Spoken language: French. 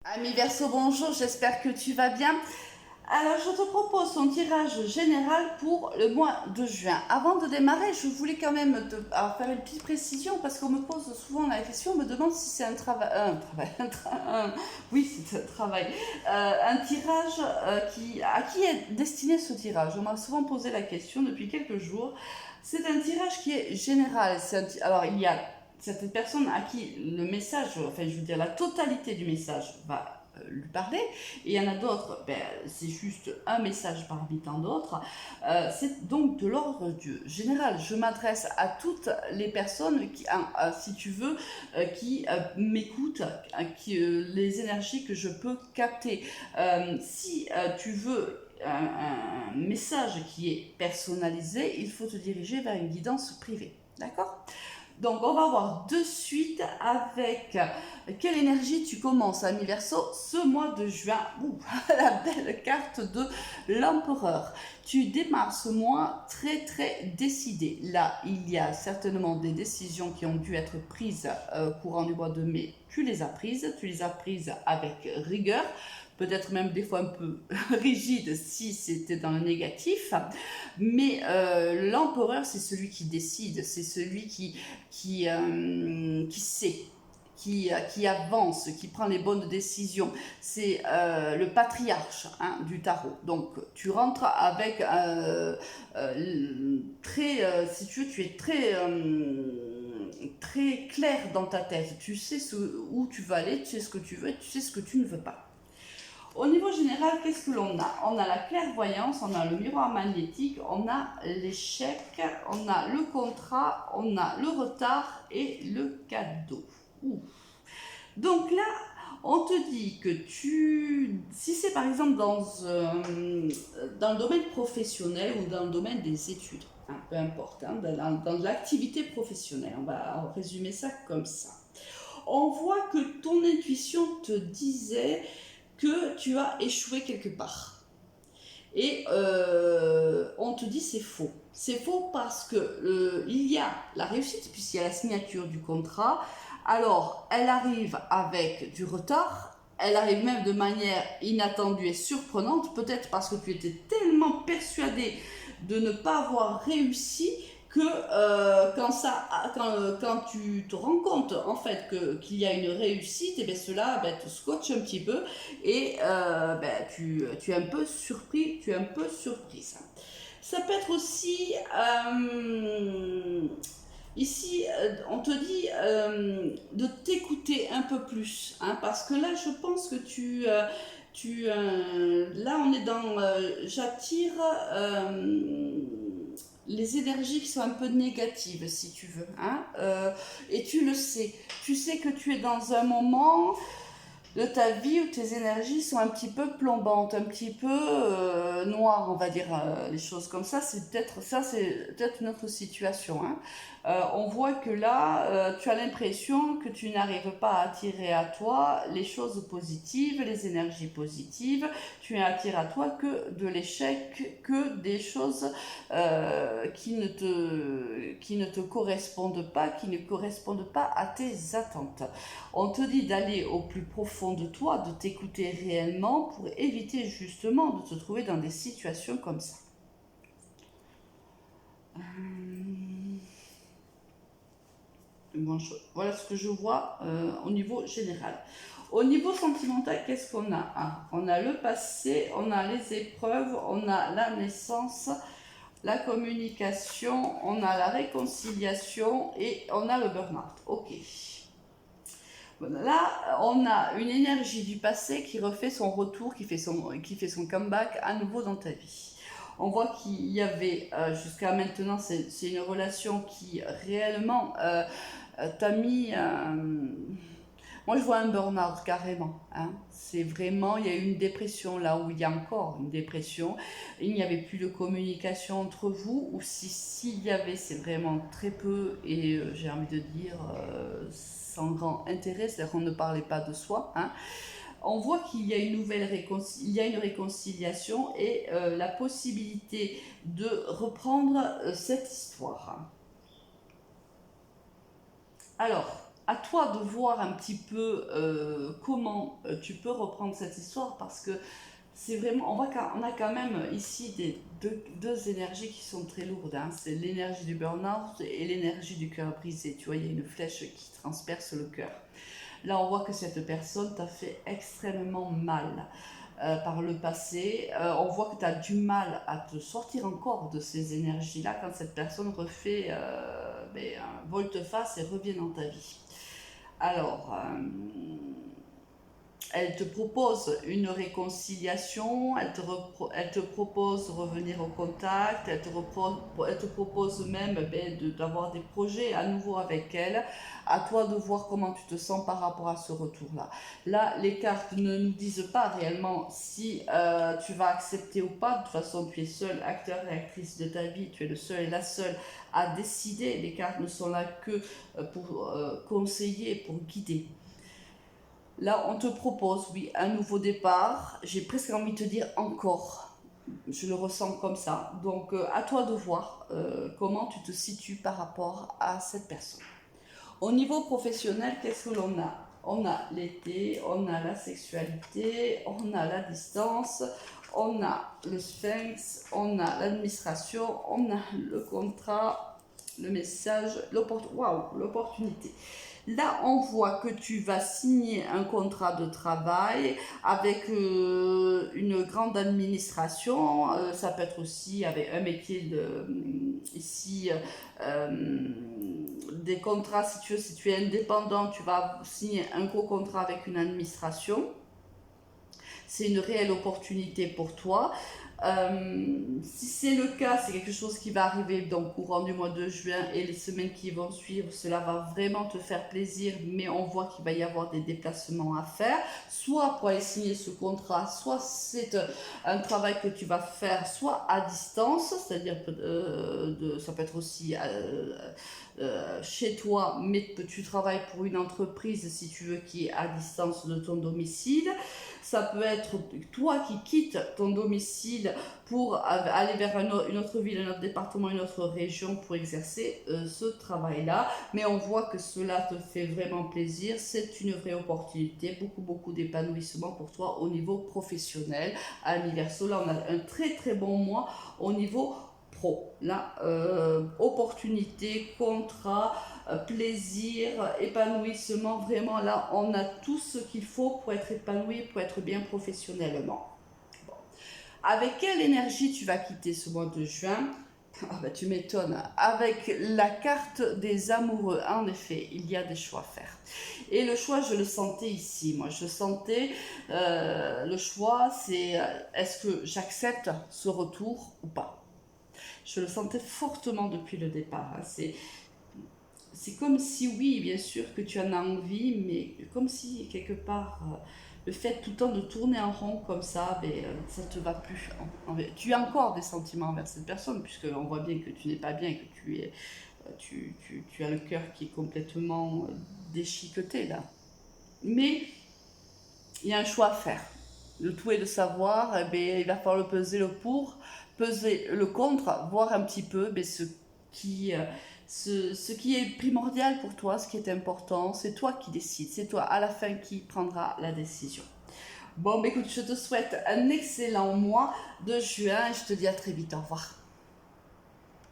Ami Verseau, bonjour, j'espère que tu vas bien. Alors, je te propose ton tirage général pour le mois de juin. Avant de démarrer, je voulais quand même faire une petite précision parce qu'on me pose souvent la question, on me demande si c'est un travail, oui, c'est un travail, un tirage à qui est destiné ce tirage. On m'a souvent posé la question depuis quelques jours. C'est un tirage qui est général. Alors, il y a certaines personnes à qui le message, enfin, je veux dire, la totalité du message va lui parler. Et il y en a d'autres, c'est juste un message parmi tant d'autres. C'est donc de l'ordre du général. Je m'adresse à toutes les personnes qui, si tu veux, qui m'écoutent, les énergies que je peux capter. Si tu veux un message qui est personnalisé, il faut te diriger vers une guidance privée. D'accord? Donc, on va voir de suite avec quelle énergie tu commences, ami Verseau, ce mois de juin. Ouh, la belle carte de l'empereur. Tu démarres ce mois très décidé. Là, il y a certainement des décisions qui ont dû être prises courant du mois de mai. Tu les as prises avec rigueur, peut-être même des fois un peu rigide si c'était dans le négatif. Mais l'empereur, c'est celui qui décide, c'est celui qui sait, qui avance, qui prend les bonnes décisions. C'est le patriarche du tarot. Donc tu rentres avec si tu es très clair dans ta tête. Tu sais où tu vas aller, tu sais ce que tu veux, et tu sais ce que tu ne veux pas. Au niveau général, qu'est-ce que l'on a? On a la clairvoyance, on a le miroir magnétique, on a l'échec, on a le contrat, on a le retard et le cadeau. Ouh. Donc là, on te dit que si c'est par exemple dans le domaine professionnel ou dans le domaine des études, peu importe, dans l'activité professionnelle, on va résumer ça comme ça. On voit que ton intuition te disait que tu as échoué quelque part. Et on te dit c'est faux. C'est faux parce que il y a la réussite, puisqu'il y a la signature du contrat. Alors, elle arrive avec du retard, elle arrive même de manière inattendue et surprenante, peut-être parce que tu étais tellement persuadé de ne pas avoir réussi que quand tu te rends compte en fait qu'il y a une réussite, et bien cela te scotche un petit peu et tu es un peu surpris, tu es un peu surprise. Ça peut être aussi ici, on te dit de t'écouter un peu plus, parce que là, je pense que là, on est dans, j'attire les énergies qui sont un peu négatives, si tu veux, et tu le sais. Tu sais que tu es dans un moment de ta vie où tes énergies sont un petit peu plombantes, un petit peu noires, on va dire les choses comme ça. C'est peut-être une autre situation. On voit que là, tu as l'impression que tu n'arrives pas à attirer à toi les choses positives, les énergies positives. Tu n'attires à toi que de l'échec, que des choses qui ne te correspondent pas, qui ne correspondent pas à tes attentes. On te dit d'aller au plus profond de toi, de t'écouter réellement pour éviter justement de te trouver dans des situations comme ça. Bon, voilà ce que je vois au niveau général. Au niveau sentimental, qu'est-ce qu'on a? On a le passé, on a les épreuves, on a la naissance, la communication, on a la réconciliation et on a le burn-out. Ok. Là, on a une énergie du passé qui refait son retour, qui fait son comeback à nouveau dans ta vie. On voit qu'il y avait jusqu'à maintenant, c'est une relation qui réellement t'a mis. Moi, je vois un burn-out carrément. C'est vraiment, il y a eu une dépression là où il y a encore une dépression. Il n'y avait plus de communication entre vous, ou si s'il y avait, c'est vraiment très peu et j'ai envie de dire sans grand intérêt, c'est-à-dire qu'on ne parlait pas de soi. On voit qu'il y a il y a une réconciliation et la possibilité de reprendre cette histoire. Alors, à toi de voir un petit peu comment tu peux reprendre cette histoire, parce que c'est vraiment, on a quand même ici deux énergies qui sont très lourdes, hein. C'est l'énergie du burn-out et l'énergie du cœur brisé. Tu vois, il y a une flèche qui transperce le cœur. Là, on voit que cette personne t'a fait extrêmement mal par le passé. On voit que tu as du mal à te sortir encore de ces énergies-là quand cette personne refait un volte-face et revient dans ta vie. Alors, elle te propose une réconciliation, elle te propose de revenir au contact, elle te propose même d'avoir des projets à nouveau avec elle. À toi de voir comment tu te sens par rapport à ce retour-là. Là, les cartes ne nous disent pas réellement si tu vas accepter ou pas. De toute façon, tu es seul acteur et actrice de ta vie, tu es le seul et la seule à décider. Les cartes ne sont là que pour conseiller, pour guider. Là, on te propose, oui, un nouveau départ. J'ai presque envie de te dire encore. Je le ressens comme ça. Donc, à toi de voir comment tu te situes par rapport à cette personne. Au niveau professionnel, qu'est-ce que l'on a? On a l'été, on a la sexualité, on a la distance, on a le sphinx, on a l'administration, on a le contrat, le message, l'opportunité. Là, on voit que tu vas signer un contrat de travail avec une grande administration. Ça peut être aussi avec un métier ici, des contrats, si tu es indépendant, tu vas signer un gros contrat avec une administration. C'est une réelle opportunité pour toi. Si c'est le cas, c'est quelque chose qui va arriver donc courant du mois de juin et les semaines qui vont suivre. Cela va vraiment te faire plaisir, mais on voit qu'il va y avoir des déplacements à faire, soit pour aller signer ce contrat, soit c'est un travail que tu vas faire soit à distance, c'est-à-dire ça peut être aussi chez toi, mais tu travailles pour une entreprise si tu veux qui est à distance de ton domicile. Ça peut être toi qui quittes ton domicile pour aller vers une autre ville, un autre département, une autre région pour exercer ce travail-là. Mais on voit que cela te fait vraiment plaisir. C'est une vraie opportunité, beaucoup d'épanouissement pour toi au niveau professionnel. À l'Universo, là, on a un très très bon mois au niveau pro. Là, opportunité, contrat, plaisir, épanouissement, vraiment là, on a tout ce qu'il faut pour être épanoui, pour être bien professionnellement. Bon. Avec quelle énergie tu vas quitter ce mois de juin? Ah bah, tu m'étonnes. Avec la carte des amoureux, en effet, il y a des choix à faire. Et le choix, je le sentais ici. Moi, je sentais le choix, c'est est-ce que j'accepte ce retour ou pas? Je le sentais fortement depuis le départ. Hein. C'est comme si, oui, bien sûr que tu en as envie, mais comme si, quelque part, le fait tout le temps de tourner en rond comme ça, ça ne te va plus. Tu as encore des sentiments envers cette personne, puisqu'on voit bien que tu n'es pas bien, que tu as le cœur qui est complètement déchiqueté, là. Mais il y a un choix à faire. Le tout est de savoir, il va falloir peser le pour, peser le contre, voir un petit peu ce qui est primordial pour toi, ce qui est important. C'est toi qui décides, c'est toi à la fin qui prendra la décision. Bon, écoute, je te souhaite un excellent mois de juin et je te dis à très vite. Au revoir.